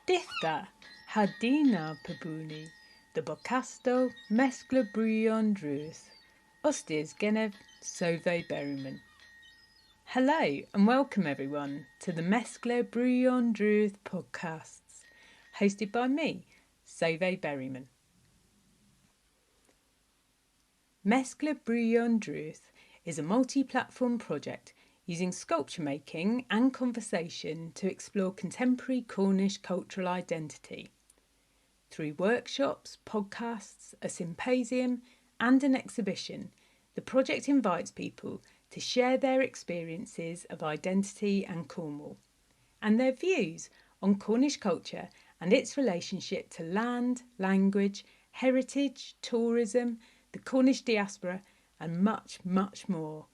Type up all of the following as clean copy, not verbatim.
Dithda hadina pabuni, the bocasto MESKLA Brewyon Drudh, Ustis Genev Sove Berryman. Hello and welcome everyone to the MESKLA Brewyon Drudh podcasts, hosted by me, Sove Berryman. MESKLA Brewyon Drudh is a multi-platform project using sculpture making and conversation to explore contemporary Cornish cultural identity. Through workshops, podcasts, a symposium and an exhibition, the project invites people to share their experiences of identity and Cornwall, and their views on Cornish culture and its relationship to land, language, heritage, tourism, the Cornish diaspora, and much, much more.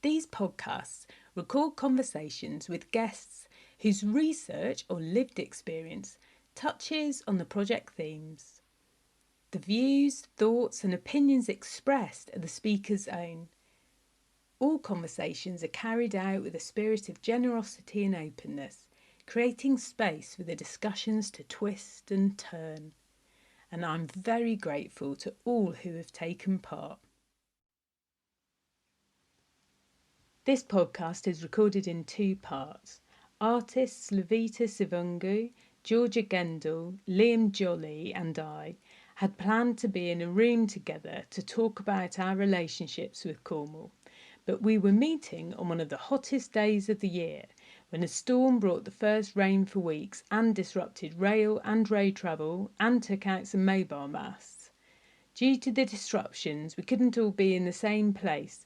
These podcasts record conversations with guests whose research or lived experience touches on the project themes. The views, thoughts, and opinions expressed are the speaker's own. All conversations are carried out with a spirit of generosity and openness, creating space for the discussions to twist and turn. And I'm very grateful to all who have taken part. This podcast is recorded in two parts. Artists Libita Sibungu, Georgia Gendall, Liam Jolly and I had planned to be in a room together to talk about our relationships with Cornwall, but we were meeting on one of the hottest days of the year when a storm brought the first rain for weeks and disrupted rail and road travel and took out some mobile masts. Due to the disruptions, we couldn't all be in the same place,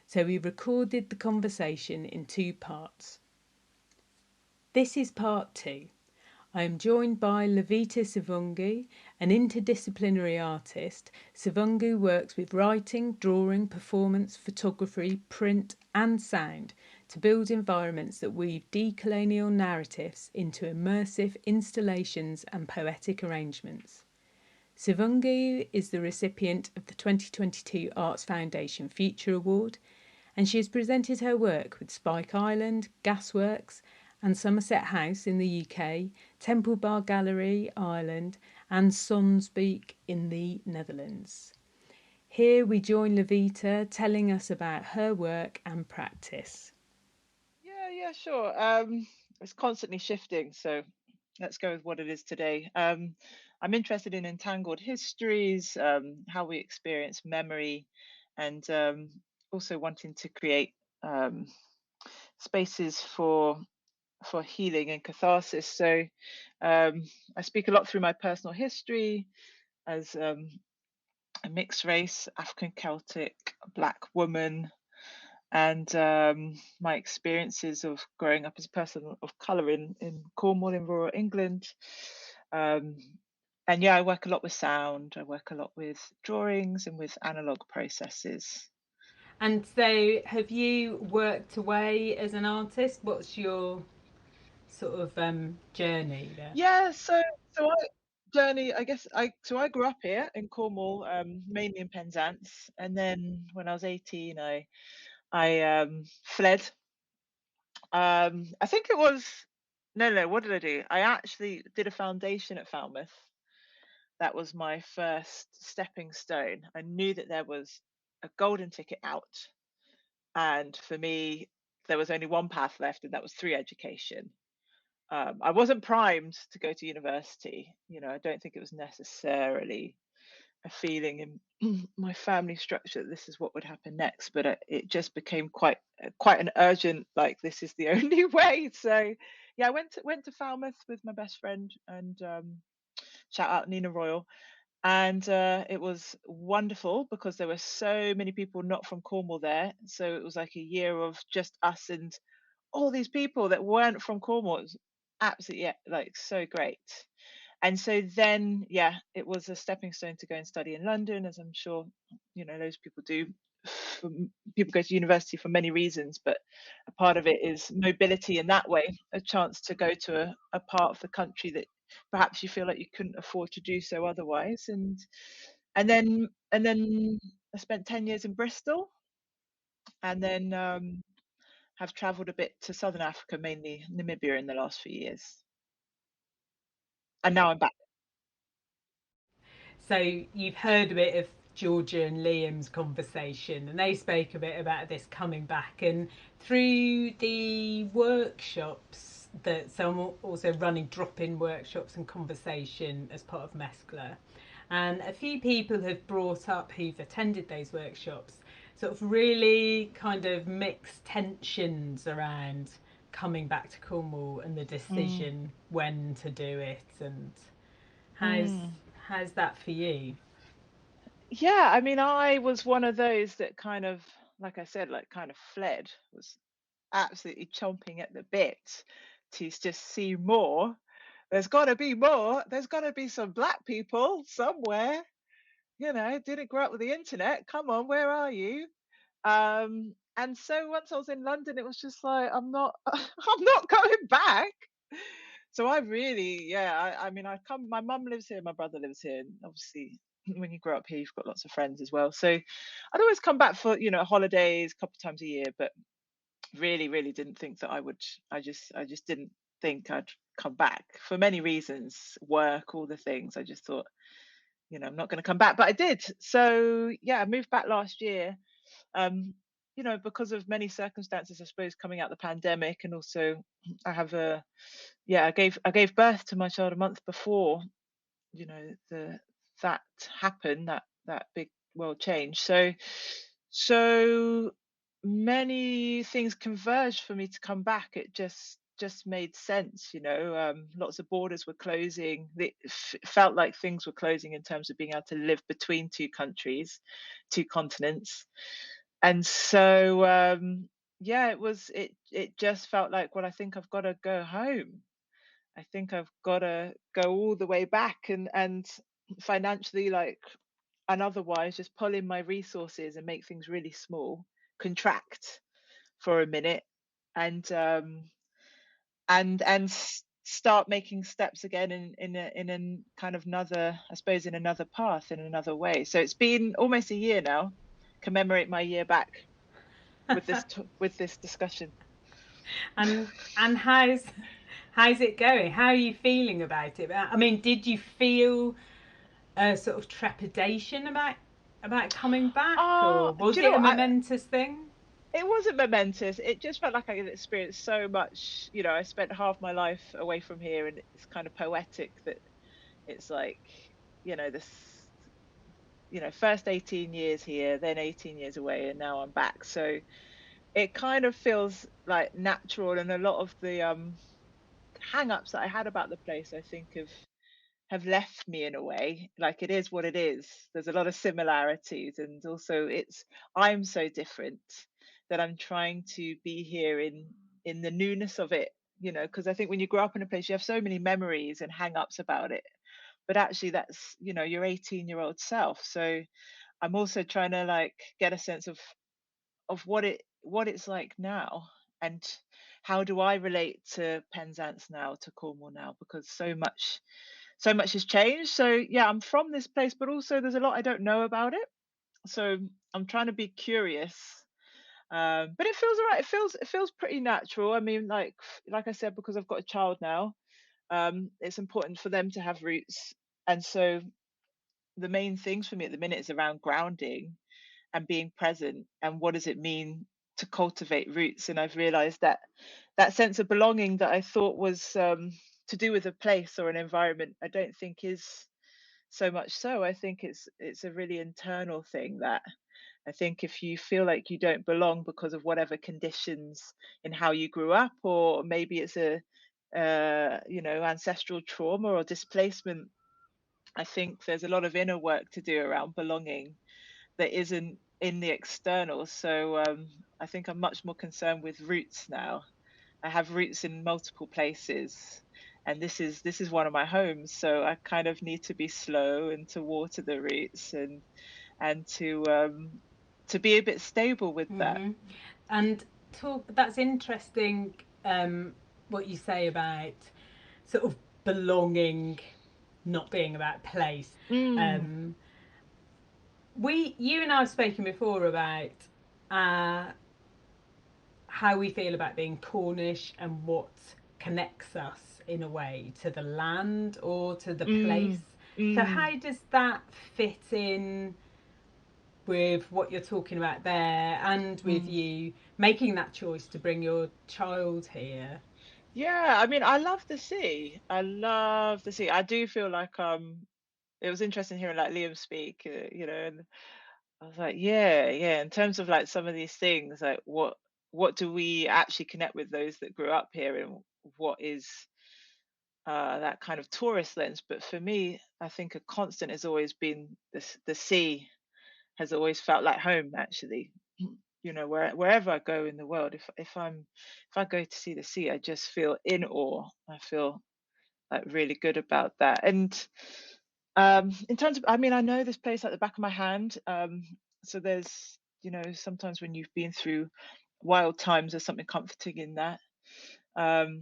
so we recorded the conversation in two parts. This is part two. I am joined by Libita Sibungu, an interdisciplinary artist. Sibungu works with writing, drawing, performance, photography, print and sound to build environments that weave decolonial narratives into immersive installations and poetic arrangements. Sibungu is the recipient of the 2022 Arts Foundation Future Award, and she has presented her work with Spike Island, Gasworks and Somerset House in the UK, Temple Bar Gallery, Ireland and Sonsbeek in the Netherlands. Here we join Libita telling us about her work and practice. Yeah, sure. It's constantly shifting, so let's go with what it is today. I'm interested in entangled histories, how we experience memory, and also wanting to create spaces for healing and catharsis. So I speak a lot through my personal history as a mixed race, African Celtic, Black woman, and my experiences of growing up as a person of colour in Cornwall in rural England. And yeah, I work a lot with sound, I work a lot with drawings and with analogue processes. And so have you worked away as an artist? What's your sort of journey there? Yeah, so I journey, I guess I grew up here in Cornwall, mainly in Penzance, and then when I was 18, I fled. I think it was no, what did I do? I actually did a foundation at Falmouth. That was my first stepping stone. I knew that there was a golden ticket out, and for me, there was only one path left, and that was through education. I wasn't primed to go to university. I don't think it was necessarily a feeling in my family structure that this is what would happen next, but it just became quite an urgent, like, this is the only way. So yeah, I went to Falmouth with my best friend, and shout out Nina Royal. And it was wonderful because there were so many people not from Cornwall there, so it was like a year of just us and all these people that weren't from Cornwall. It was absolutely, yeah, like, so great. And so then, yeah, it was a stepping stone to go and study in London, as I'm sure those people do. People go to university for many reasons, but a part of it is mobility in that way, a chance to go to a part of the country that perhaps you feel like you couldn't afford to do so otherwise. And then I spent 10 years in Bristol, and then have travelled a bit to Southern Africa, mainly Namibia, in the last few years, and now I'm back. So you've heard a bit of Georgia and Liam's conversation, and they spoke a bit about this coming back, and through the workshops that, so I'm also running drop-in workshops and conversation as part of MESKLA, and a few people have brought up who've attended those workshops sort of really kind of mixed tensions around coming back to Cornwall and the Mm, decision when to do it, and how's mm. how's that for you? Yeah, I mean, I was one of those that kind of, like I said, like kind of fled, was absolutely chomping at the bit to just see more. There's got to be more. There's got to be some black people somewhere. Didn't grow up with the internet. Come on, where are you? And so once I was in London, it was just like, I'm not, I'm not going back. So I really, yeah, I mean, I come, my mum lives here, my brother lives here, and obviously when you grow up here, you've got lots of friends as well. So I'd always come back for, holidays a couple of times a year, but really, really didn't think that I would. I just didn't think I'd come back for many reasons, work, all the things. I just thought, I'm not going to come back, but I did. So yeah, I moved back last year. Um, because of many circumstances, I suppose, coming out the pandemic, and also I have a yeah, I gave birth to my child a month before, the that happened, that big world change. So many things converged for me to come back. It just made sense. Lots of borders were closing. It felt like things were closing in terms of being able to live between two countries, two continents. And so yeah, it just felt like, well, I think I've got to go home. I think I've got to go all the way back, and financially, like, and otherwise, just pull in my resources and make things really small, contract for a minute, and start making steps again in a kind of another, I suppose, in another path, in another way. So it's been almost a year now. Commemorate my year back with this discussion. And how's it going? How are you feeling about it? I mean, did you feel a sort of trepidation about coming back, or Do was you it know a what? momentous thing? It wasn't momentous. It just felt like I had experienced so much. I spent half my life away from here, and it's kind of poetic that it's like, this, first 18 years here, then 18 years away, and now I'm back. So it kind of feels like natural, and a lot of the hang-ups that I had about the place, I think, have left me in a way. Like, it is what it is. There's a lot of similarities, and also I'm so different that I'm trying to be here in the newness of it. Because I think when you grow up in a place, you have so many memories and hang-ups about it, but actually that's your 18-year-old self. So I'm also trying to, like, get a sense of what it's like now, and how do I relate to Penzance now, to Cornwall now, because so much has changed. So yeah, I'm from this place, but also there's a lot I don't know about it. So I'm trying to be curious. But it feels all right. It feels pretty natural. I mean, like I said, because I've got a child now, it's important for them to have roots. And so the main things for me at the minute is around grounding and being present, and what does it mean to cultivate roots. And I've realized that that sense of belonging that I thought was to do with a place or an environment, I don't think is so much so. I think it's a really internal thing, that I think if you feel like you don't belong because of whatever conditions in how you grew up, or maybe it's a ancestral trauma or displacement, I think there's a lot of inner work to do around belonging that isn't in the external. So I think I'm much more concerned with roots now. I have roots in multiple places, and this is one of my homes. So I kind of need to be slow and to water the roots, and to be a bit stable with that. Hmm. And that's interesting, what you say about sort of belonging not being about place. Mm, Um, you and I have spoken before about uh, how we feel about being Cornish and what connects us in a way to the land or to the place. Mm, So mm. how does that fit in with what you're talking about there and with Mm. you making that choice to bring your child here? Yeah, I mean, I love the sea. I love the sea. I do feel like it was interesting hearing like Liam speak, and I was like, yeah, yeah. In terms of like some of these things, like what do we actually connect with those that grew up here, and what is that kind of tourist lens? But for me, I think a constant has always been the sea has always felt like home actually. Wherever I go in the world, if I go to see the sea, I just feel in awe. I feel like really good about that. And in terms of, I mean, I know this place like the back of my hand. So there's, sometimes when you've been through wild times, there's something comforting in that. Um,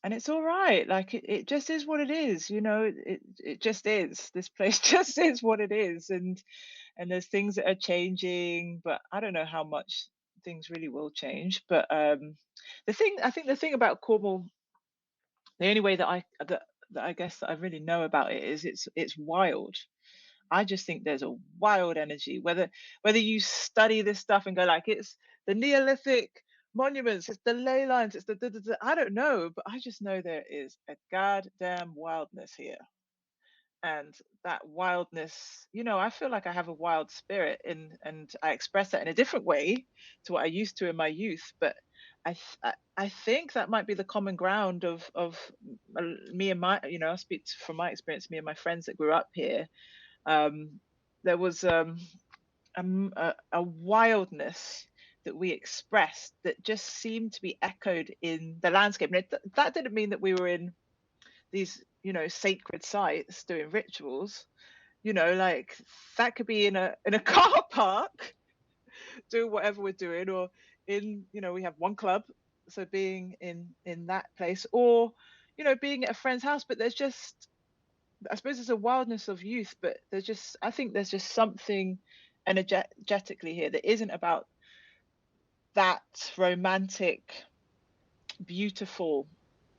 and it's all right. Like it just is what it is. It just is. This place just is what it is. And there's things that are changing, but I don't know how much things really will change. But the thing about Cornwall, the only way that I guess that I really know about it is it's wild. I just think there's a wild energy. Whether you study this stuff and go like it's the Neolithic monuments, it's the ley lines, it's the I don't know, but I just know there is a goddamn wildness here. And that wildness, I feel like I have a wild spirit, and I express that in a different way to what I used to in my youth. But I think that might be the common ground of me and my, I speak from my experience, me and my friends that grew up here. There was a wildness that we expressed that just seemed to be echoed in the landscape. And that didn't mean that we were in these, sacred sites doing rituals. Like that could be in a car park doing whatever we're doing, or we have one club, so being in that place, or being at a friend's house. But there's just, I suppose, there's a wildness of youth, but I think there's just something energetically here that isn't about that romantic, beautiful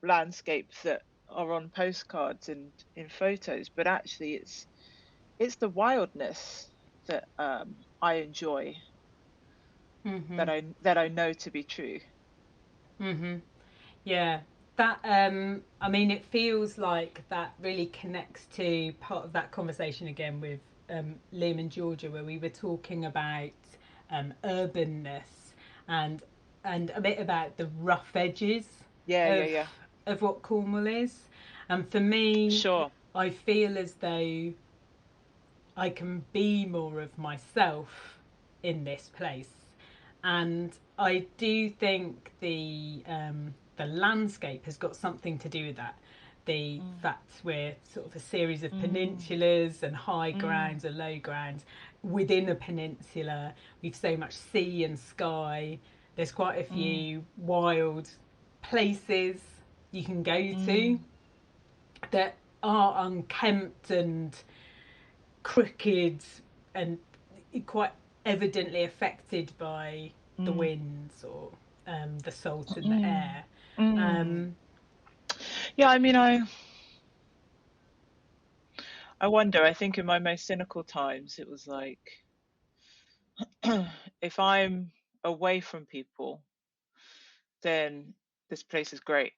landscapes that are on postcards and in photos, but actually it's the wildness that I enjoy, Mm-hmm. that I know to be true. Mm-hmm. Yeah, that I mean, it feels like that really connects to part of that conversation again with Liam and Georgia, where we were talking about urbanness and a bit about the rough edges Yeah, yeah, of yeah. what Cornwall is. And for me, Sure. I feel as though I can be more of myself in this place. And I do think the landscape has got something to do with that. The Mm, fact we're sort of a series of mm, peninsulas and high mm, grounds and low grounds. Within a peninsula, we've so much sea and sky. There's quite a mm, few wild places you can go to mm, that are unkempt and crooked and quite evidently affected by the mm, winds or the salt in the mm, air. mm. Um, Yeah, I mean, I wonder. I think in my most cynical times, it was like if I'm away from people, then this place is great.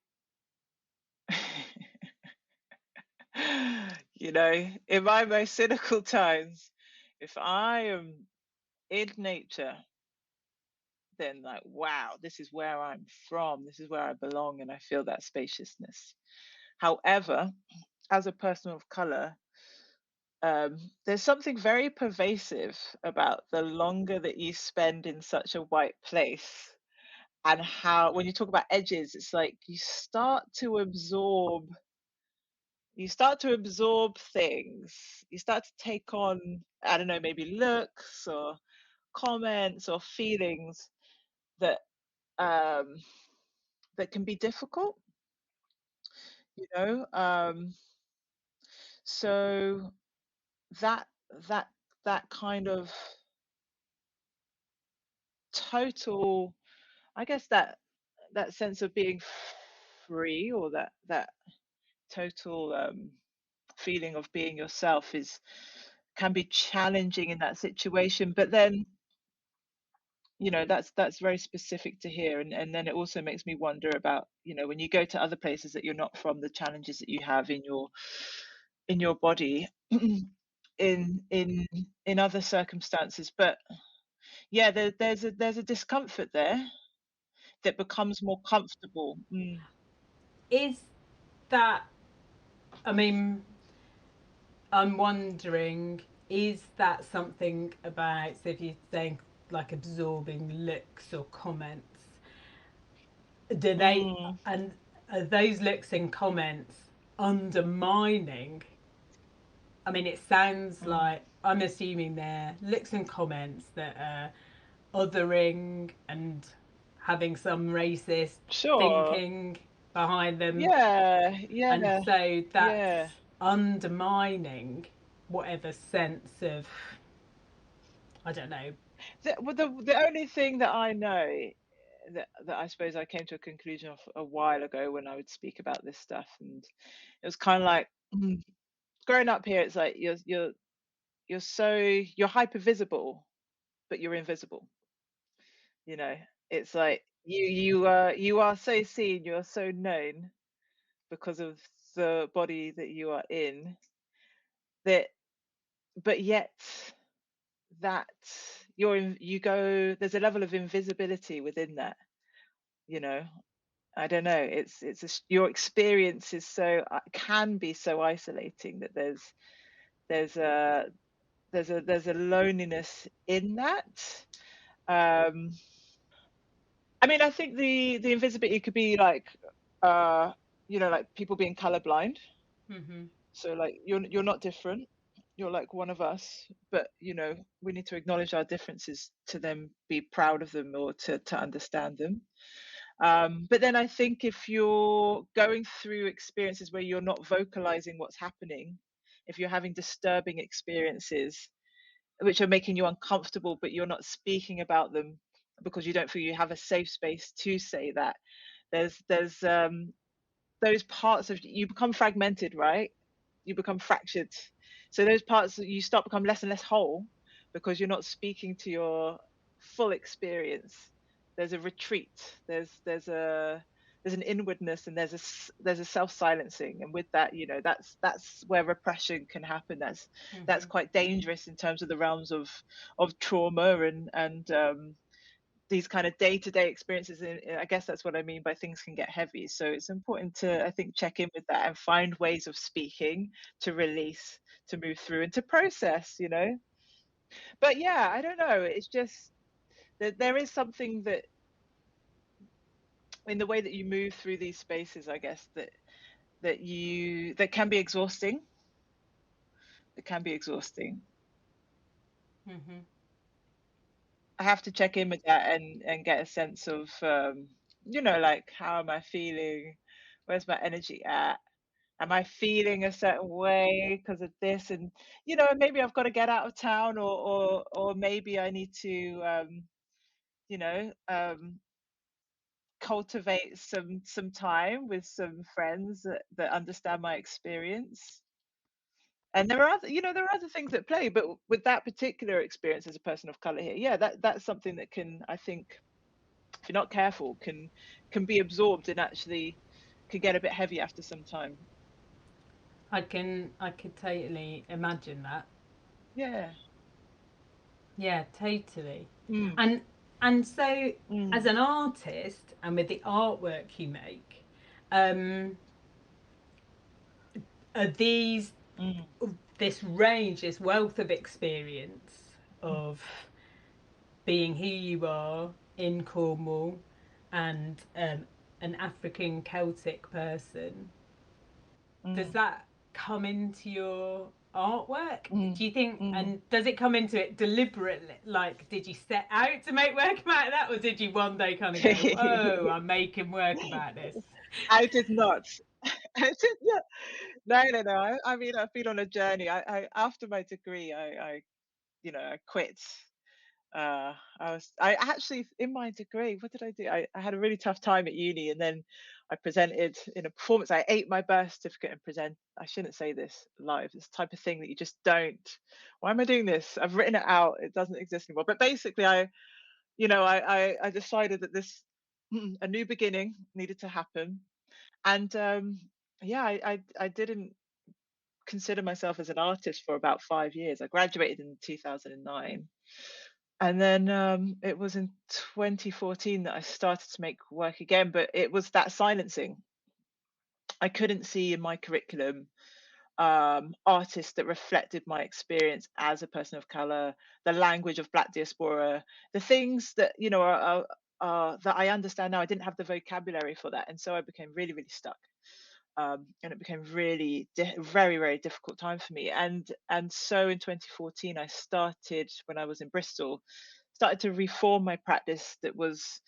In my most cynical times, if I am in nature, then like, wow, this is where I'm from, this is where I belong, and I feel that spaciousness. However, as a person of color, there's something very pervasive about the longer that you spend in such a white place, and how, when you talk about edges, it's like you start to absorb things. You start to take on, I don't know, maybe looks or comments or feelings that um, that can be difficult, you know. So that that that kind of total I guess that sense of being free, or that total feeling of being yourself is can be challenging in that situation. But then, that's very specific to here, and then it also makes me wonder about, when you go to other places that you're not from, the challenges that you have in your body in other circumstances. But yeah, there's a discomfort there that becomes more comfortable. Is that, I mean, I'm wondering, is that something about, so if you're saying like absorbing looks or comments, do they, Mm, and are those looks and comments undermining? I mean, it sounds mm. like, I'm assuming they're looks and comments that are othering and having some racist Sure. thinking behind them, Yeah, and yeah, so yeah. that's undermining whatever sense of, I don't know. The only thing that I know, that I suppose I came to a conclusion of a while ago when I would speak about this stuff, and it was kind of like, growing up here. It's like you're hyper visible, but you're invisible. You know, it's like you are so seen, you are so known because of the body that you are in, that but yet that you go, there's a level of invisibility within that, you know. I don't know, your experience is so can be so isolating, that there's a there's a loneliness in that. um I mean, I think the invisibility could be like, uh like people being colorblind. Mm-hmm. So like, you're not different. You're like one of us, but we need to acknowledge our differences to then be proud of them, or to understand them. But then I think if you're going through experiences where you're not vocalizing what's happening, if you're having disturbing experiences which are making you uncomfortable, but you're not speaking about them because you don't feel you have a safe space to say that, there's those parts of you become fragmented, right? You become fractured. So those parts that you start become less and less whole, because you're not speaking to your full experience. There's a retreat. There's an inwardness, and there's a self-silencing, and with that, that's where repression can happen. That's Mm-hmm. quite dangerous in terms of the realms of trauma, and these kind of day-to-day experiences. And I guess that's what I mean by things can get heavy. So it's important to, I think, check in with that and find ways of speaking, to release, to move through, and to process. But yeah, I don't know, it's just that there is something that, in the way that you move through these spaces, I guess, that can be exhausting. It can be exhausting. Mm-hmm. I have to check in with that, and get a sense of, like, how am I feeling? Where's my energy at? Am I feeling a certain way because of this? And maybe I've got to get out of town, or maybe I need to, you know, cultivate some time with some friends that understand my experience. And there are other things at play, but with that particular experience as a person of color here, yeah, that's something that can, I think, if you're not careful, can be absorbed, and actually can get a bit heavy after some time. I could totally imagine that. Yeah. Yeah, totally. Mm, And and so, as mm, an artist and with the artwork you make, um, are these, mm, this range, this wealth of experience of being who you are in Cornwall, and an African Celtic person, does mm, that come into your artwork? mm, Do you think, mm. and does it come into it deliberately? Like, did you set out to make work about that, or did you one day kind of go, "Oh, I'm making work about this"? I did not. I did not. No, no, no. I mean, I've been on a journey. After my degree, I quit. I actually, in my degree, what did I do? I had a really tough time at uni, and then I presented in a performance. I ate my birth certificate and present. I shouldn't say this live. This type of thing that you just don't. Why am I doing this? I've written it out. It doesn't exist anymore. But basically, I decided that this a new beginning needed to happen, and yeah, I didn't consider myself as an artist for about 5 years. I graduated in 2009. And then it was in 2014 that I started to make work again, but it was that silencing. I couldn't see in my curriculum artists that reflected my experience as a person of color, the language of Black diaspora, the things that that I understand now. I didn't have the vocabulary for that, and so I became really, really stuck. And it became really very, very difficult time for me. And so in 2014, I started, when I was in Bristol, started to reform my practice that was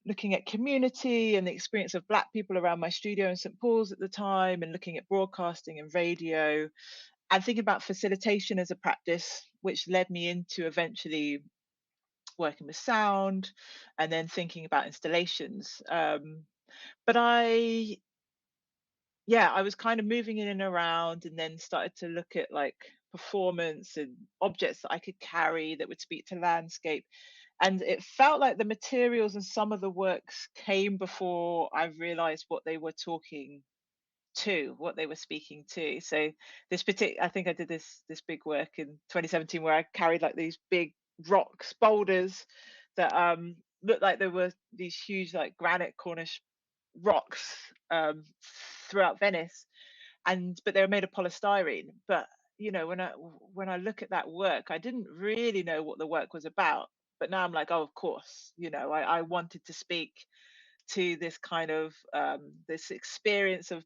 looking at community and the experience of Black people around my studio in St Paul's at the time, and looking at broadcasting and radio, and thinking about facilitation as a practice, which led me into eventually working with sound, and then thinking about installations. But I was kind of moving in and around, and then started to look at like performance and objects that I could carry that would speak to landscape. And it felt like the materials and some of the works came before I realized what they were talking to, what they were speaking to. So I think I did this big work in 2017 where I carried like these big rocks, boulders that looked like there were these huge like granite Cornish rocks throughout Venice, and but they were made of polystyrene. But when I look at that work, I didn't really know what the work was about. But now I'm like, oh, of course, I wanted to speak to this kind of this experience of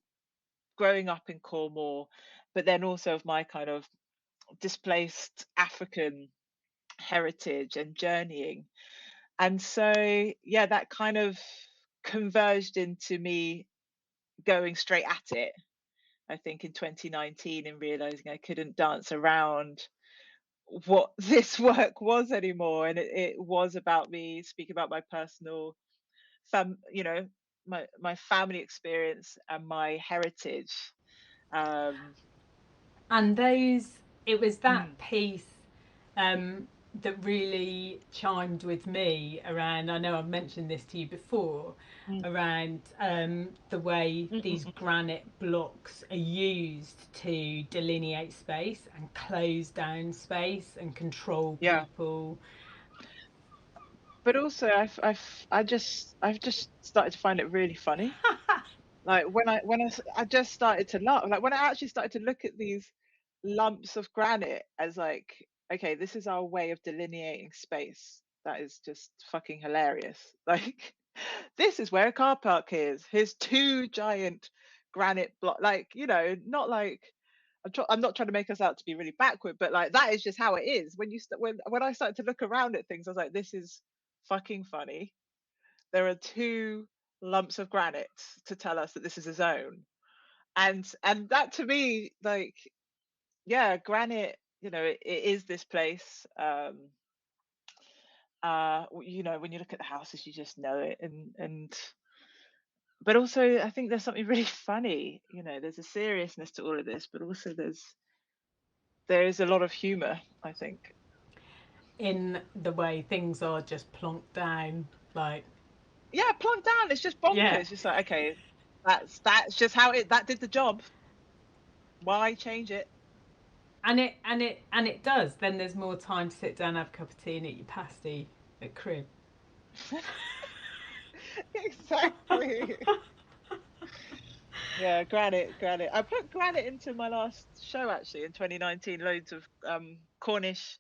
growing up in Cornwall, but then also of my kind of displaced African heritage and journeying. And so, yeah, that kind of converged into me going straight at it, I think, in 2019, and realizing I couldn't dance around what this work was anymore. And it was about me speaking about my personal, fam, you know, my family experience and my heritage. Um, And it was that mm, piece that really chimed with me around. I know I've mentioned this to you before, mm, around the way mm, these mm. granite blocks are used to delineate space and close down space and control Yeah. people. But also, I've just started to find it really funny. Like I just started to laugh. Like when I actually started to look at these lumps of granite as like, okay, this is our way of delineating space. That is just fucking hilarious. Like, this is where a car park is. Here's two giant granite block. Like, not like I'm not trying to make us out to be really backward, but like that is just how it is. When I started to look around at things, I was like, this is fucking funny. There are two lumps of granite to tell us that this is a zone. And that to me, like, yeah, granite, it is this place. When you look at the houses, you just know it. And but also I think there's something really funny. There's a seriousness to all of this, but also there is a lot of humor, I think. In the way things are just plonked down, like, Yeah, plunk down. It's just yeah. bonkers. Just like, okay, that's just how that did the job. Why change it? And it does. Then there's more time to sit down, have a cup of tea, and eat your pasty at crib. Exactly. Yeah, granite. I put granite into my last show actually in 2019. Loads of Cornish.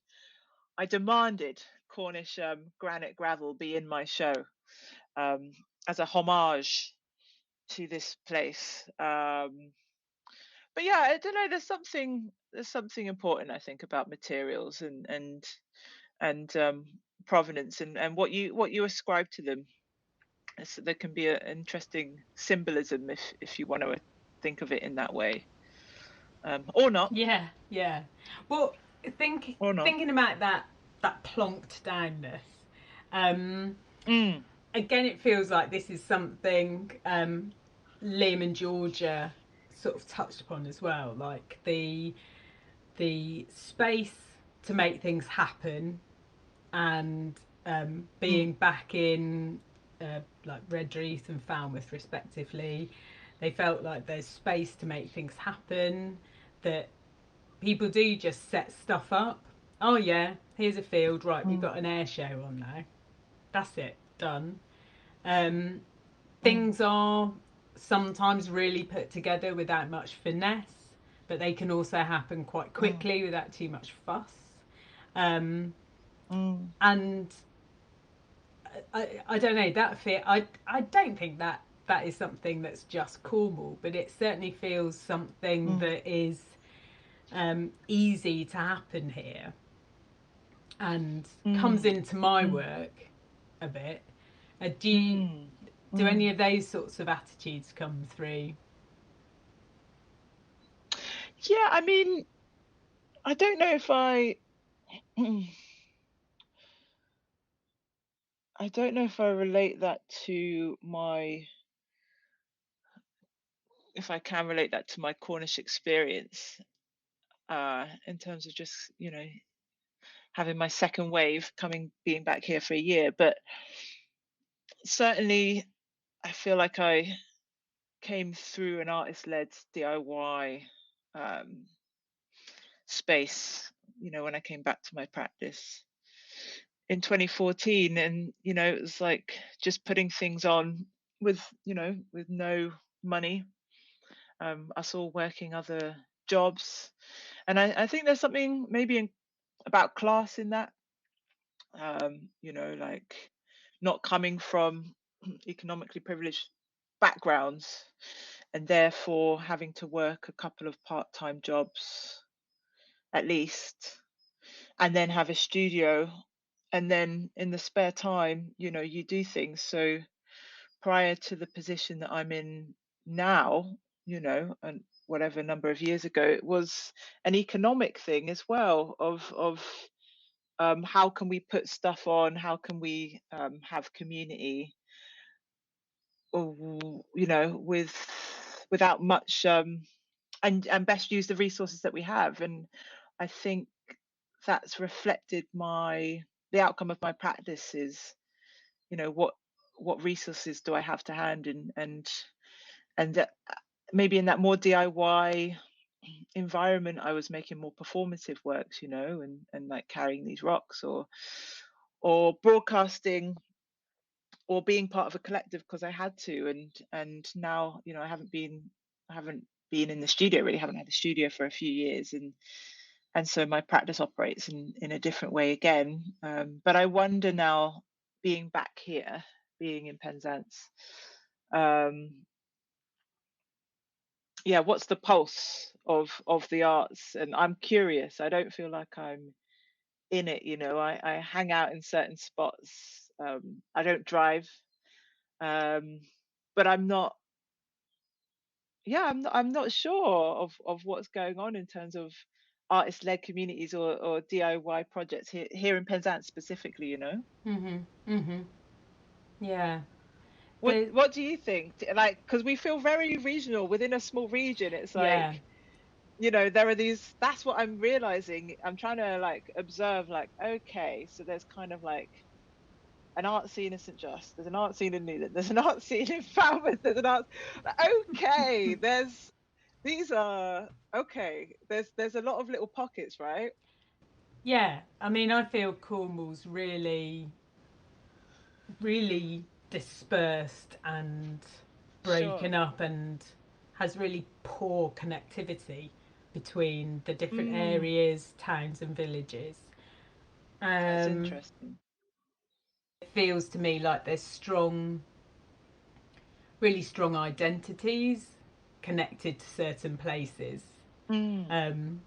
I demanded Cornish granite gravel be in my show um, as a homage to this place. But yeah, I don't know. There's something important, I think, about materials and provenance, and what you ascribe to them. There can be an interesting symbolism if you want to think of it in that way, or not, Yeah, yeah. Well, or not. thinking about that that plonked downness. Um, Mm. Again, it feels like this is something Liam and Georgia sort of touched upon as well, like the space to make things happen, and being Mm. back in like Redruth and Falmouth respectively, they felt like there's space to make things happen, that people do just set stuff up. Oh yeah, here's a field, right, we've Mm. got an air show on now, that's it, done. um, Mm. Things are sometimes really put together without much finesse, but they can also happen quite Mm. quickly without too much fuss. Um, Mm. and I don't know, that fear, I don't think that that is something that's just Cornwall, but it certainly feels something Mm. that is easy to happen here and comes Mm. into my Mm. work a bit. Do you, Mm. do any Mm. of those sorts of attitudes come through? Yeah, I mean, I don't know if I don't know if I relate that to my, if I can relate that to my Cornish experience, in terms of just, having my second wave coming, being back here for a year. But certainly, I feel like I came through an artist-led DIY um, space, when I came back to my practice in 2014. And, it was like just putting things on with, with no money, us all working other jobs. And I think there's something maybe about class in that, like not coming from economically privileged backgrounds, and therefore having to work a couple of part-time jobs at least, and then have a studio, and then in the spare time, you do things. So prior to the position that I'm in now, and whatever number of years ago, it was an economic thing as well, of how can we put stuff on, how can we have community, or, without much, and best use the resources that we have. And I think that's reflected the outcome of my practice is, what resources do I have to hand, and that maybe in that more DIY environment, I was making more performative works, and like carrying these rocks, or broadcasting, or being part of a collective because I had to. And now, I haven't been in the studio, really haven't had a studio for a few years, and so my practice operates in a different way again. But I wonder now, being back here, being in Penzance, um, yeah, what's the pulse of the arts? And I'm curious. I don't feel like I'm in it. I hang out in certain spots. I don't drive, um, but I'm not. Yeah, I'm not sure of what's going on in terms of artist-led communities, or DIY projects here in Penzance specifically. Mhm. Mhm. Yeah. What The what do you think? Like, because we feel very regional within a small region. It's yeah. like, there are these. That's what I'm realizing. I'm trying to like observe. Like, okay, so there's kind of like an art scene in St. Just. There's an art scene in Newland. There's an art scene in Falmouth. There's an art. Okay, these are okay. There's a lot of little pockets, right? Yeah. I mean, I feel Cornwall's really dispersed and Sure. broken up, and has really poor connectivity between the different Mm, areas, towns, and villages. that's Um, interesting. it feels to me like there's really strong identities connected to certain places. Mm, Um,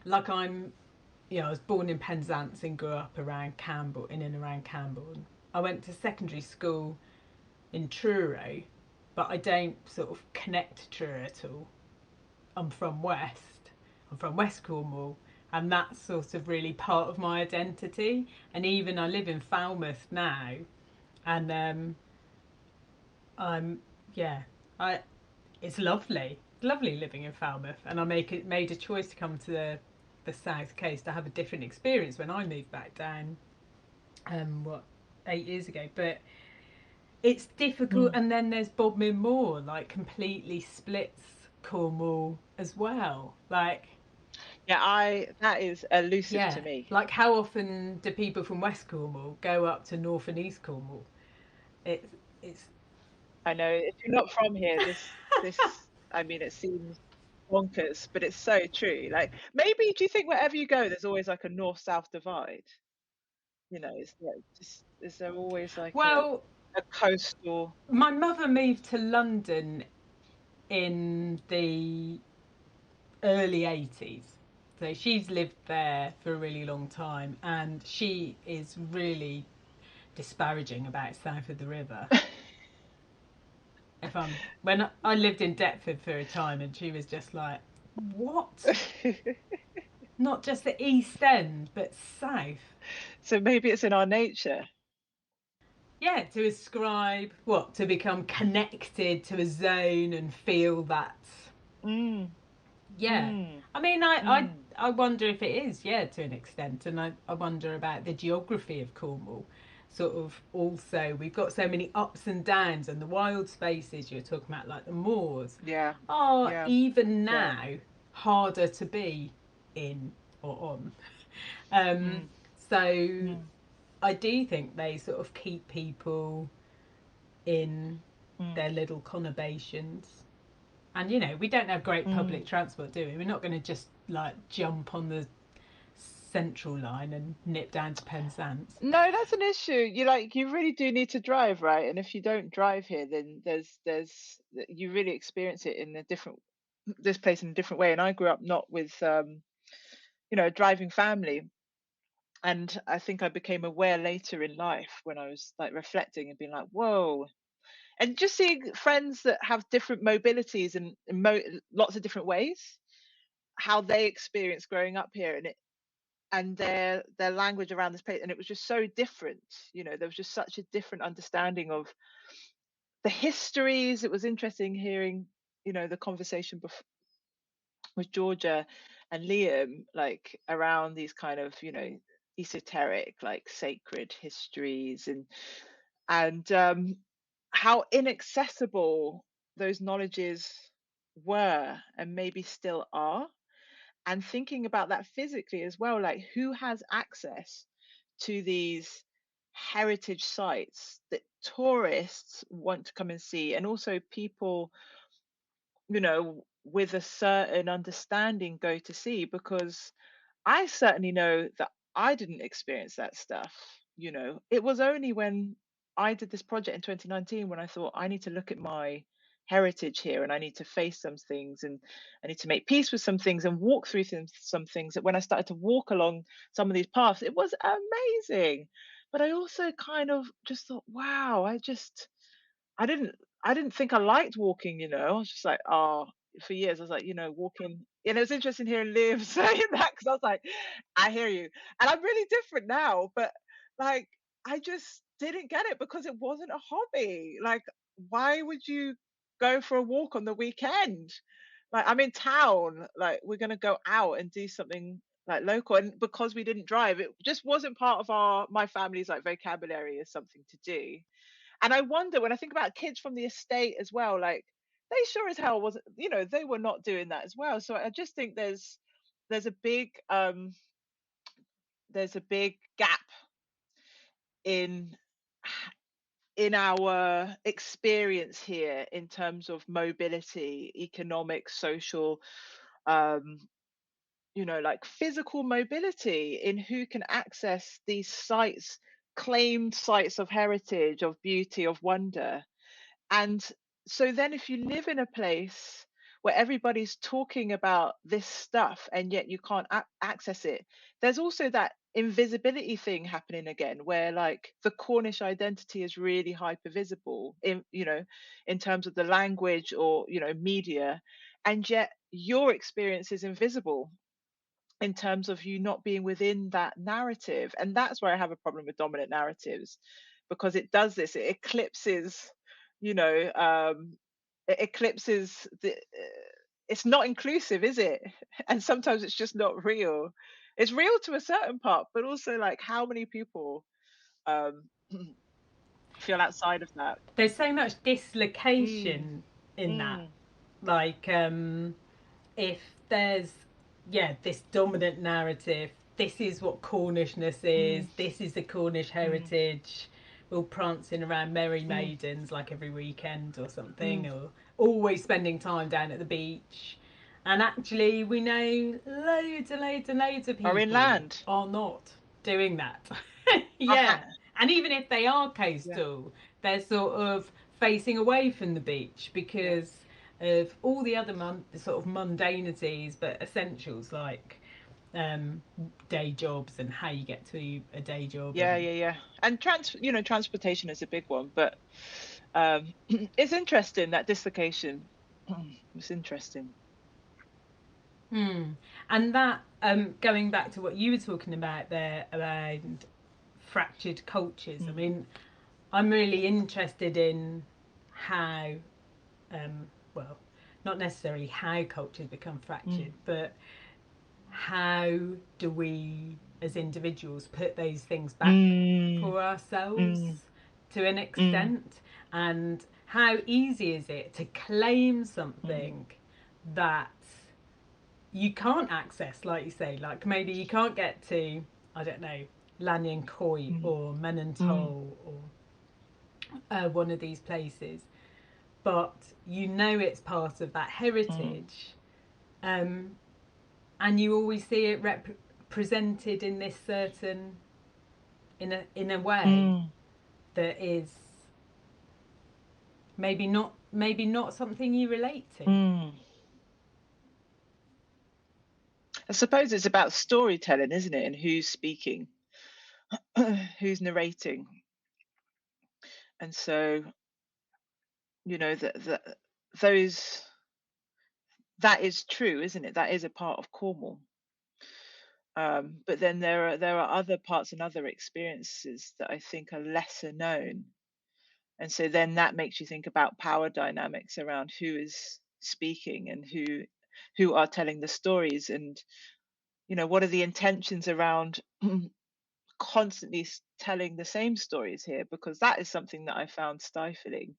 like I was born in Penzance and grew up around Campbell, in and around Campbell. I went to secondary school in Truro, but I don't sort of connect to Truro at all. I'm from West. I'm from West Cornwall, and that's sort of really part of my identity. And even I live in Falmouth now, and I'm yeah, I it's lovely. It's lovely living in Falmouth, and I made a choice to come to the south coast to have a different experience when I moved back down. What 8 years ago, but it's difficult. Mm. And then there's Bodmin Moor, like completely splits Cornwall as well. Like Yeah, I that is elusive yeah, to me. like how often do people from West Cornwall go up to North and East Cornwall? It's I know if you're not from here, this I mean, it seems bonkers, but it's so true. Like, maybe do you think wherever you go, there's always like a north-south divide? You know, it's like just is there always like well, a coastal? my mother moved to London in the early 80s. So she's lived there for a really long time, and she is really disparaging about south of the river. If I'm when I lived in Deptford for a time, and she was just like, "What? Not just the East End, but south?" So maybe it's in our nature. Yeah, to ascribe what to become connected to a zone and feel that. Mm, Yeah, mm, I mean, mm. I wonder if it is, yeah, to an extent, and I wonder about the geography of Cornwall. Sort of also, we've got so many ups and downs, and the wild spaces you're talking about, like the moors, Yeah, are yeah, even yeah. now harder to be in or on. Um, Mm, so mm, I do think they sort of keep people in mm, their little conurbations. And we don't have great public mm. transport, do we? We're not going to just like jump on the central line and nip down to Penzance. No, that's an issue. You really do need to drive, right? And if you don't drive here, then there's you really experience it in a different this place in a different way. And I grew up not with a driving family. And I think I became aware later in life when I was like reflecting and being like, whoa. And just seeing friends that have different mobilities and lots of different ways, how they experience growing up here and their language around this place. And it was just so different. There was just such a different understanding of the histories. It was interesting hearing, the conversation with Georgia and Liam, like around these kind of, esoteric, like sacred histories and how inaccessible those knowledges were and maybe still are. And thinking about that physically as well, like who has access to these heritage sites that tourists want to come and see, and also people with a certain understanding go to see, because I certainly know that I didn't experience that stuff. It was only when I did this project in 2019 when I thought I need to look at my heritage here and I need to face some things and I need to make peace with some things and walk through some things, that when I started to walk along some of these paths, it was amazing. But I also kind of just thought, wow, I didn't I didn't think I liked walking. I was just like, oh, for years I was like, walking. And it was interesting hearing Liv saying that, because I was like, I hear you. And I'm really different now, but like I just didn't get it because it wasn't a hobby. Like, why would you go for a walk on the weekend? Like, I'm in town, like we're gonna go out and do something like local. And because we didn't drive, it just wasn't part of my family's like vocabulary as something to do. And I wonder, when I think about kids from the estate as well, like they sure as hell wasn't, they were not doing that as well. So I just think there's a big there's a big gap in in our experience here in terms of mobility, economic, social, um, like physical mobility, in who can access these sites, claimed sites of heritage, of beauty, of wonder. And so then if you live in a place where everybody's talking about this stuff and yet you can't access it, there's also that invisibility thing happening again, where like the Cornish identity is really hyper visible in terms of the language or media, and yet your experience is invisible. in terms of you not being within that narrative. And that's where I have a problem with dominant narratives, because it does this, it eclipses, you know, it eclipses it's not inclusive, is it? And sometimes it's just not real. It's real to a certain part, but also like how many people um feel outside of that. There's so much Mm, dislocation in that. mm, Like, if there's, yeah, this dominant narrative, this is what Cornishness is, mm, this is the Cornish mm, heritage, we're all prancing around merry mm, maidens like every weekend or something, mm. or always spending time down at the beach. And actually, we know loads and loads and loads of Are people inland. are not doing that. Uh-huh. Yeah. And even if they are Yeah, coastal, they're sort of facing away from the beach yeah. because of all the other sort of mundanities but essentials like um, day jobs and how you get to a day job Yeah, and yeah, yeah. And transportation is a big one, but it's interesting that dislocation. It's interesting. hmm. And that going back to what you were talking about there around fractured cultures. I Mm, mean, I'm really interested in how well, not necessarily how cultures become mm, fractured, but how do we as individuals put those things back mm, for ourselves mm, to an mm, extent, and how easy is it to claim mm, something that you can't access, like you say, like maybe you can't get to, I don't know, Lanyon Coy mm, or mm, Menonthol or one of these places, but you know it's part of that mm, heritage, um, and you always see it represented in this certain, in a way mm, that is maybe not something you relate to. mm. I suppose it's about storytelling, isn't it? And who's speaking, who's narrating. And so, that those that is true, isn't it? That is a part of Cornwall. But then there are other parts and other experiences that I think are lesser known. And so then that makes you think about power dynamics around who is speaking and who are telling the stories, and what are the intentions around constantly telling the same stories here, because that is something that I found stifling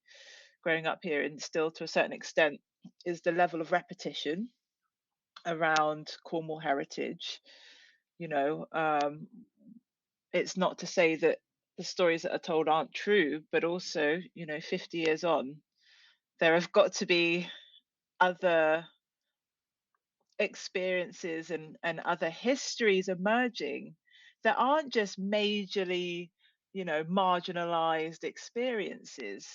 growing up here, and still to a certain extent is the level of repetition around Cornwall heritage. You know, it's not to say that the stories that are told aren't true, but also, 50 years on, there have got to be other experiences and other histories emerging that aren't just majorly, marginalized experiences.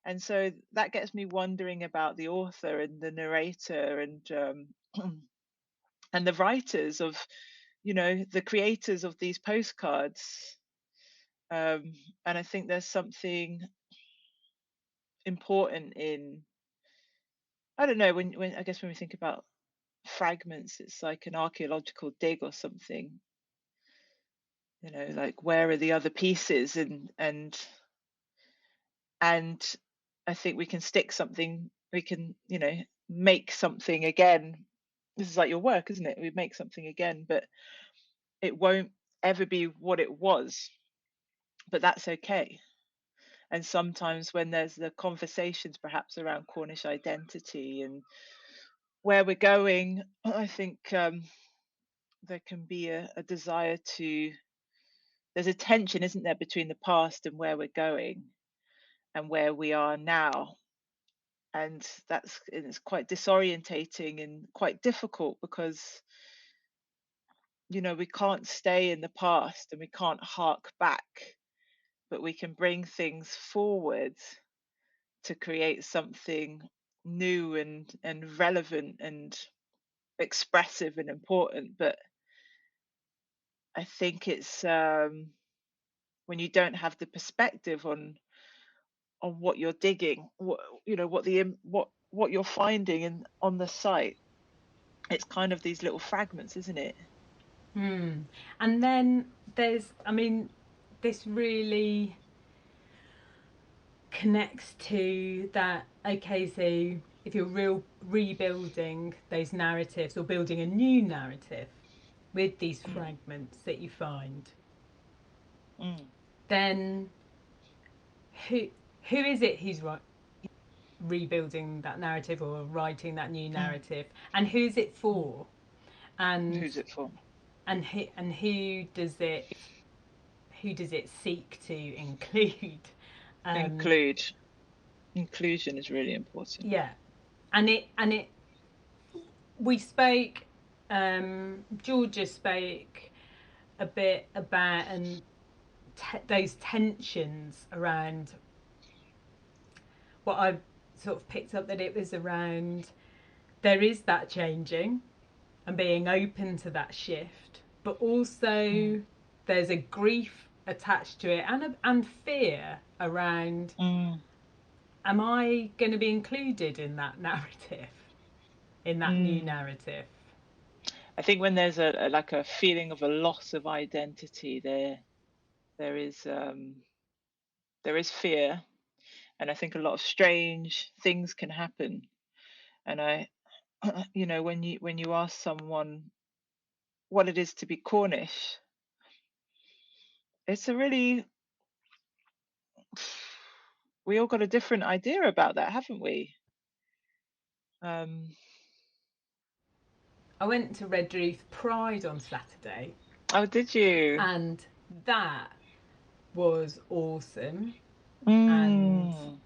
And so that gets me wondering about the author and the narrator and and the writers of, the creators of these postcards. Um, and I think there's something important in, I don't know, when I guess when we think about fragments, it's like an archaeological dig or something. Like where are the other pieces, and I think we can stick something, we can, make something again. This is like your work, isn't it? We make something again, but it won't ever be what it was, but that's okay. And sometimes when there's the conversations perhaps around Cornish identity and where we're going, I think there can be a desire to, there's a tension, isn't there, between the past and where we're going and where we are now. And it's quite disorientating and quite difficult, because we can't stay in the past and we can't hark back, but we can bring things forward to create something new and relevant and expressive and important. But I think it's when you don't have the perspective on what you're digging, what you're finding in on the site. It's kind of these little fragments, isn't it? And then there's, I mean, this really connects to that. Okay, so if you're rebuilding those narratives or building a new narrative with these fragments that you find, then who who is it who's rebuilding that narrative or writing that new narrative, and who's it for, and Who's it for? and who does it seek to include? Inclusion is really important. Yeah, and it we spoke. Georgia spoke a bit about and those tensions around what I've sort of picked up, that it was around, there is that changing and being open to that shift, but also there's a grief attached to it and fear around, am I going to be included in that narrative, in that new narrative? I think when there's a like a feeling of a loss of identity, there is fear, and I think a lot of strange things can happen. And I, when you ask someone what it is to be Cornish, it's a really, we all got a different idea about that, haven't we? I went to Redruth Pride on Saturday. Oh, did you? And that was awesome. And Mm.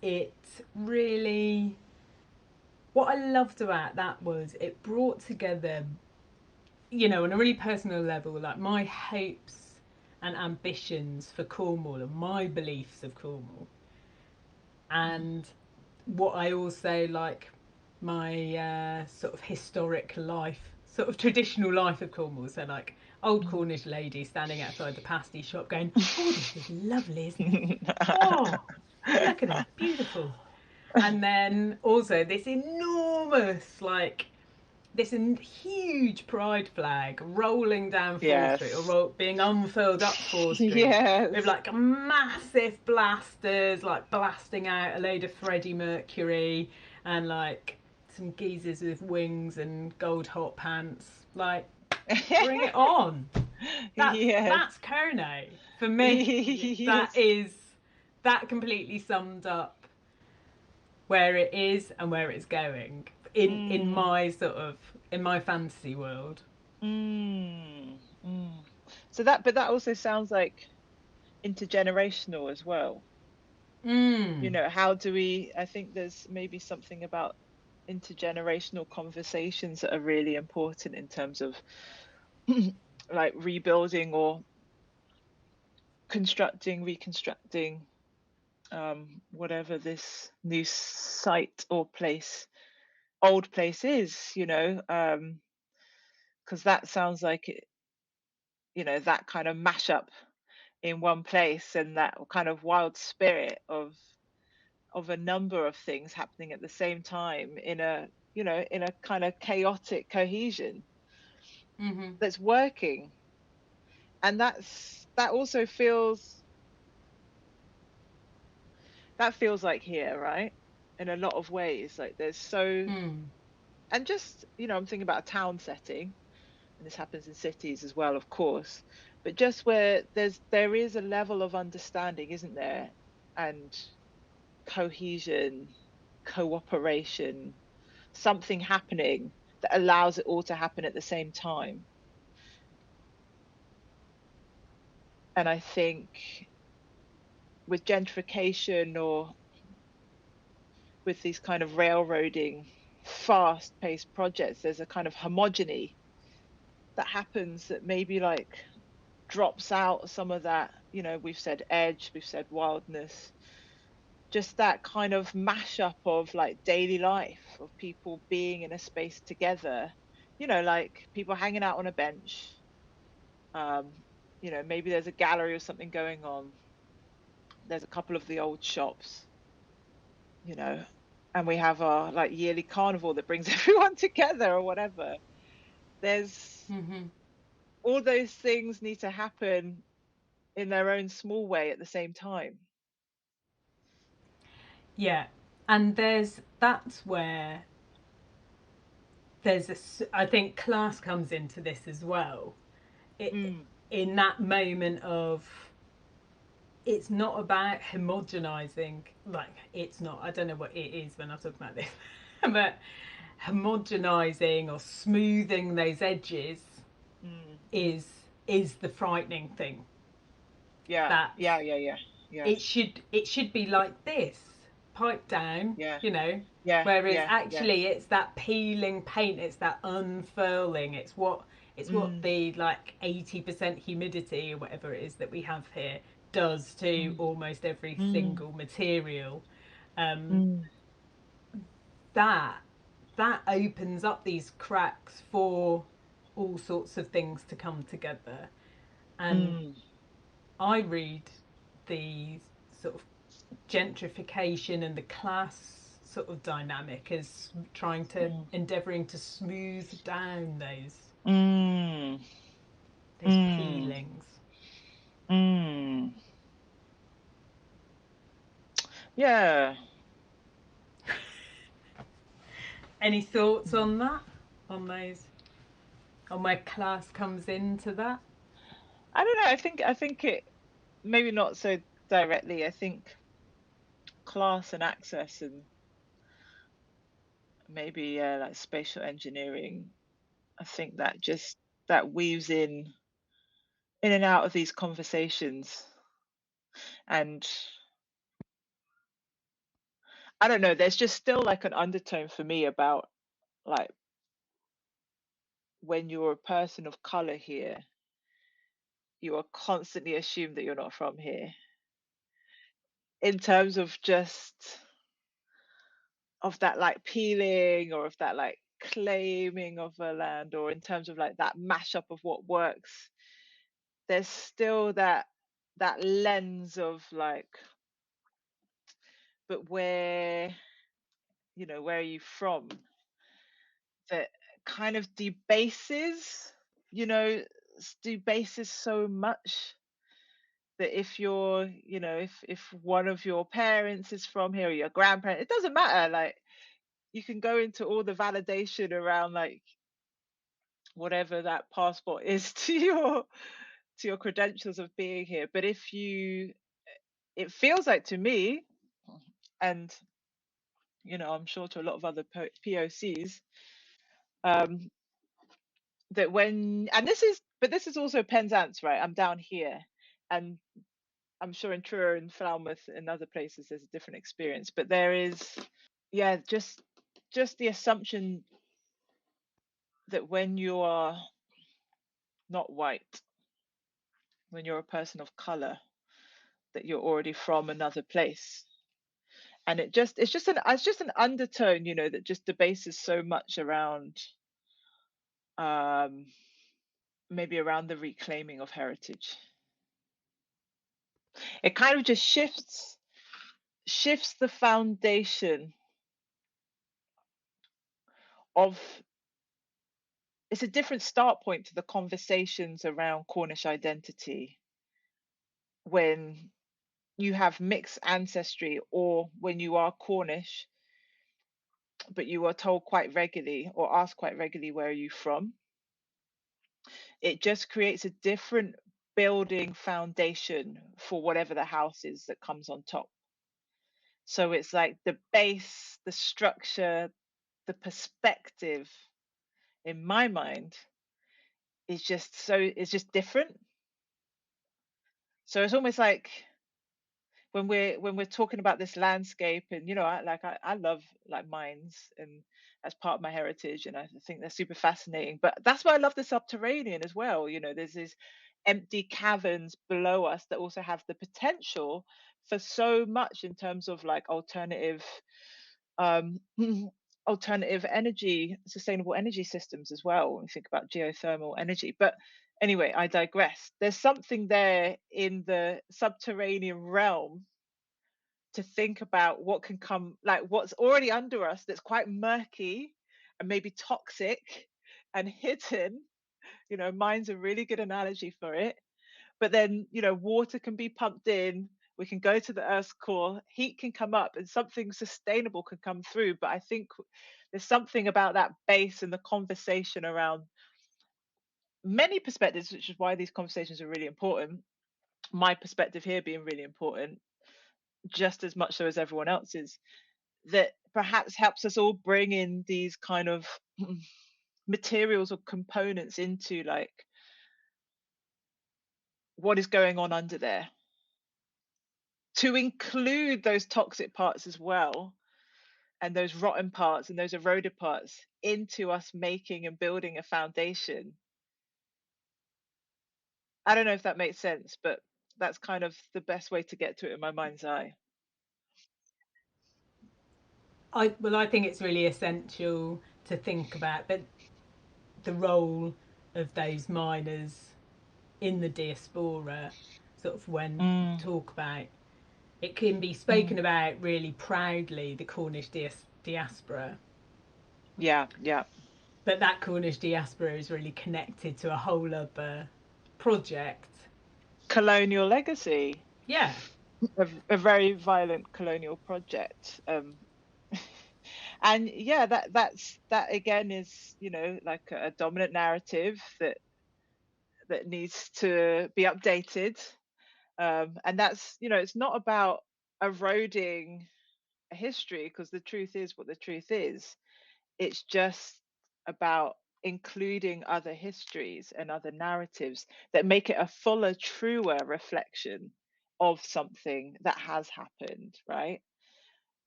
it really, what I loved about that was it brought together, on a really personal level, like my hopes and ambitions for Cornwall and my beliefs of Cornwall, and what I also like, my sort of historic life, sort of traditional life of Cornwall. So like old Cornish lady standing outside the pasty shop going, oh, this is lovely, isn't it? Oh, look at it, beautiful. And then also this enormous, like, this huge pride flag rolling down Fore Street, or being unfurled up Fore Street, with like massive blasters, like blasting out a load of Freddie Mercury, and like some geezers with wings and gold hot pants. Like, bring it on. That's Kerno for me. That completely summed up where it is and where it's going in my sort of, in my fantasy world. So that also sounds like intergenerational as well. How do we, I think there's maybe something about intergenerational conversations that are really important in terms of like rebuilding or reconstructing whatever this new site or old place is, because that sounds like it, that kind of mashup in one place, and that kind of wild spirit of a number of things happening at the same time in a kind of chaotic cohesion that's working. And that also feels like here, right? In a lot of ways, like there's and just, I'm thinking about a town setting, and this happens in cities as well, of course, but just where there is a level of understanding, isn't there? And cohesion, cooperation, something happening that allows it all to happen at the same time. And I think with gentrification or with these kind of railroading, fast paced projects, there's a kind of homogeny that happens that maybe like drops out some of that, we've said edge, we've said wildness, just that kind of mashup of like daily life, of people being in a space together, like people hanging out on a bench. Maybe there's a gallery or something going on. There's a couple of the old shops, and we have our like yearly carnival that brings everyone together or whatever. There's all those things need to happen in their own small way at the same time. Yeah, and that's where I think class comes into this as well. It Mm, in that moment of, it's not about homogenizing, like it's not, I don't know what it is when I talk about this, but homogenizing or smoothing those edges mm, is mm. is the frightening thing. Yeah, That yeah, yeah, yeah, yeah, it should be like this, pipe down, yeah, you know. yeah, Whereas yeah, yeah. actually it's that peeling paint, it's that unfurling, it's what Mm, the like 80% humidity or whatever it is that we have here does to mm, almost every mm, single material. Um, mm, that that opens up these cracks for all sorts of things to come together. And mm, I read the sort of gentrification and the class sort of dynamic as trying to mm, endeavoring to smooth down mm, those mm, peelings. mm. Yeah. Any thoughts Mm. on that? On those? On where class comes into that? I don't know. I think it maybe not so directly. I think class and access and maybe like spatial engineering. I think that just that weaves in and out of these conversations. And I don't know, there's just still like an undertone for me about like when you're a person of color here, you are constantly assumed that you're not from here. In terms of just of that like peeling or of that like claiming of a land or in terms of like that mashup of what works, there's still that lens of like, but where are you from, that kind of debases, you know, debases so much that if if one of your parents is from here or your grandparent, it doesn't matter. Like you can go into all the validation around like whatever that passport is to your credentials of being here. But if you, it feels like to me, and I'm sure to a lot of other POCs, um, that when and this is also Penzance, right? I'm down here, and I'm sure in Truro and Falmouth and other places there's a different experience, but there is, yeah, just the assumption that when you are not white, when you're a person of color, that you're already from another place. And it's just an undertone, that just debases so much around, um maybe around the reclaiming of heritage. It kind of just shifts the foundation of, it's a different start point to the conversations around Cornish identity when you have mixed ancestry or when you are Cornish, but you are told quite regularly or asked quite regularly, where are you from? It just creates a different building foundation for whatever the house is that comes on top. So it's like the base, the structure, the perspective in my mind is just different. So it's almost like when we're talking about this landscape, and I love like mines and as part of my heritage, and I think they're super fascinating, but that's why I love the subterranean as well. There's these empty caverns below us that also have the potential for so much in terms of like um alternative energy, sustainable energy systems as well, when we think about geothermal energy. But anyway, I digress. There's something there in the subterranean realm to think about what can come, like what's already under us that's quite murky and maybe toxic and hidden, Mine's a really good analogy for it. But then, water can be pumped in. We can go to the Earth's core, heat can come up, and something sustainable can come through. But I think there's something about that base and the conversation around many perspectives, which is why these conversations are really important. My perspective here being really important, just as much so as everyone else's, that perhaps helps us all bring in these kind of materials or components into like what is going on under there, to include those toxic parts as well, and those rotten parts and those eroded parts into us making and building a foundation. I don't know if that makes sense, but that's kind of the best way to get to it in my mind's eye. I think it's really essential to think about the role of those miners in the diaspora, sort of when Mm, talk about it can be mm. spoken about really proudly, the Cornish diaspora, Yeah, yeah. but that Cornish diaspora is really connected to a whole other project. Colonial legacy, Yeah. a very violent colonial project. And yeah, that again is, like a dominant narrative that needs to be updated. And that's, it's not about eroding a history, because the truth is what the truth is. It's just about including other histories and other narratives that make it a fuller, truer reflection of something that has happened, right?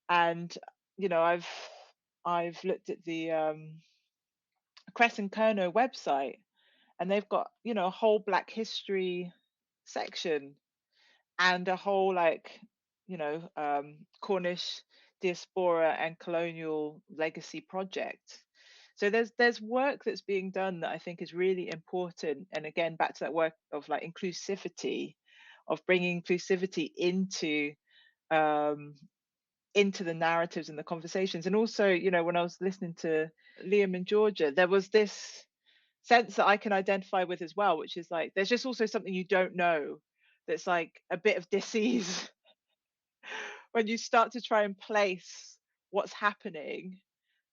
And I've looked at the Crescent Kerno website, and they've got a whole Black history section, and a whole like Cornish diaspora and colonial legacy project. So there's work that's being done that I think is really important. And again, back to that work of like inclusivity, of bringing inclusivity um, into the narratives and the conversations. And also, when I was listening to Liam and Georgia, there was this sense that I can identify with as well, which is like there's just also something you don't know, that's like a bit of disease when you start to try and place what's happening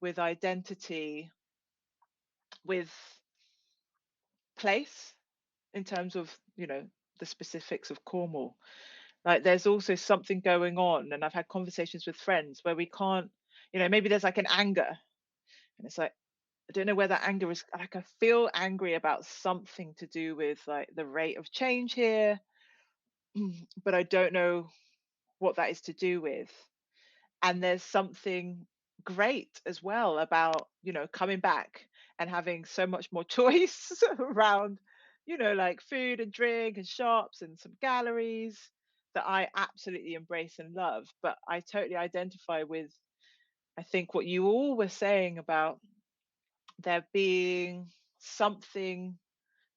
with identity, with place, in terms of the specifics of Cornwall. Like there's also something going on, and I've had conversations with friends where we can't, maybe there's like an anger, and it's like I don't know where that anger is. Like I feel angry about something to do with like the rate of change here, but I don't know what that is to do with. And there's something great as well about coming back and having so much more choice around like food and drink and shops and some galleries, that I absolutely embrace and love. But I totally identify with, I think, what you all were saying about there being something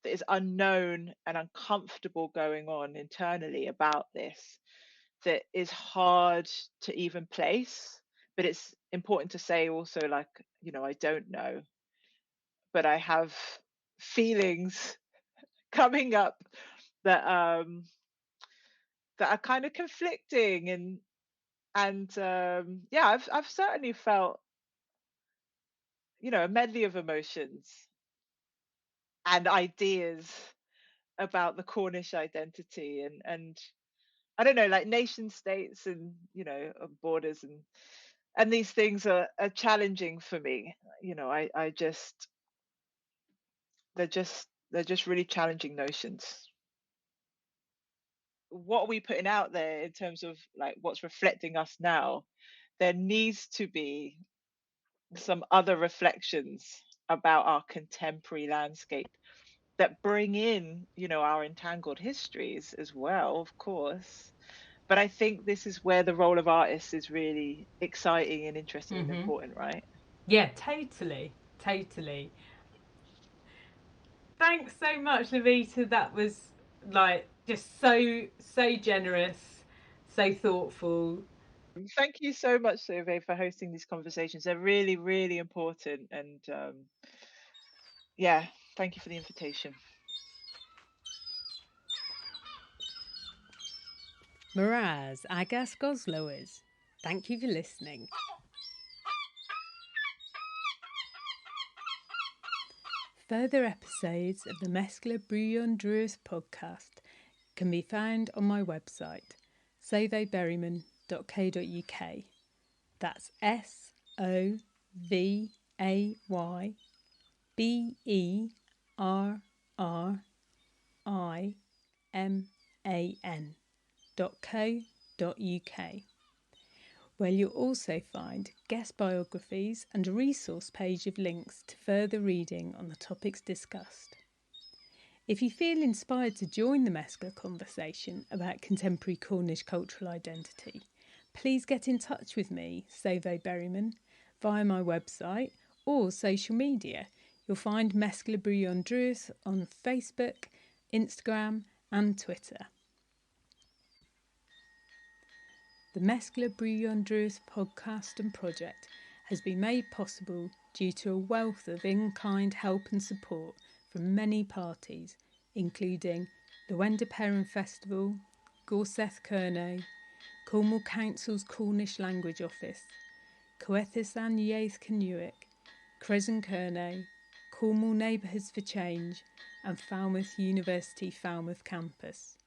that is unknown and uncomfortable going on internally about this, that is hard to even place. But it's important to say also, like, I don't know, but I have feelings coming up that that are kind of conflicting, and yeah, I've certainly felt a medley of emotions and ideas about the Cornish identity, and I don't know, like nation states and borders, and these things are challenging for me. I just they're just really challenging notions. What are we putting out there in terms of like what's reflecting us now? There needs to be some other reflections about our contemporary landscape that bring in our entangled histories as well, of course. But I think this is where the role of artists is really exciting and interesting and Mm-hmm. important, right? Yeah, totally. Totally. Thanks so much, Libita. That was like just so generous, so thoughtful. Thank you so much, Survey, for hosting these conversations. They're really, really important. And yeah, Thank you for the invitation. Miraz Agas Gosloers. Thank you for listening. Further episodes of the MESKLA Brewyon Drudh podcast can be found on my website, soveberryman.co.uk. That's SOVAYYBERRIMAN.co.uk, where you'll also find guest biographies and a resource page of links to further reading on the topics discussed. If you feel inspired to join the MESKLA conversation about contemporary Cornish cultural identity, please get in touch with me, Sove Berryman, via my website or social media. You'll find MESKLA Brewyon Drudh on Facebook, Instagram and Twitter. The MESKLA Brewyon Drudh podcast and project has been made possible due to a wealth of in-kind help and support from many parties, including the Wenda Perrin Festival, Gorseth Kerno, Cornwall Council's Cornish Language Office, Coethisan Yaeth Canuic, Crescent Kerno, Cornwall Neighbourhoods for Change and Falmouth University Falmouth Campus.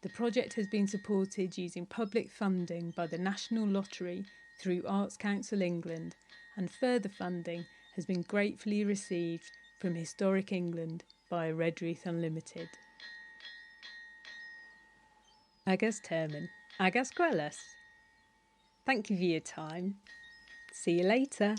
The project has been supported using public funding by the National Lottery through Arts Council England, and further funding has been gratefully received from Historic England via Redruth Unlimited. Agas Termin, Agas Quellas. Thank you for your time. See you later.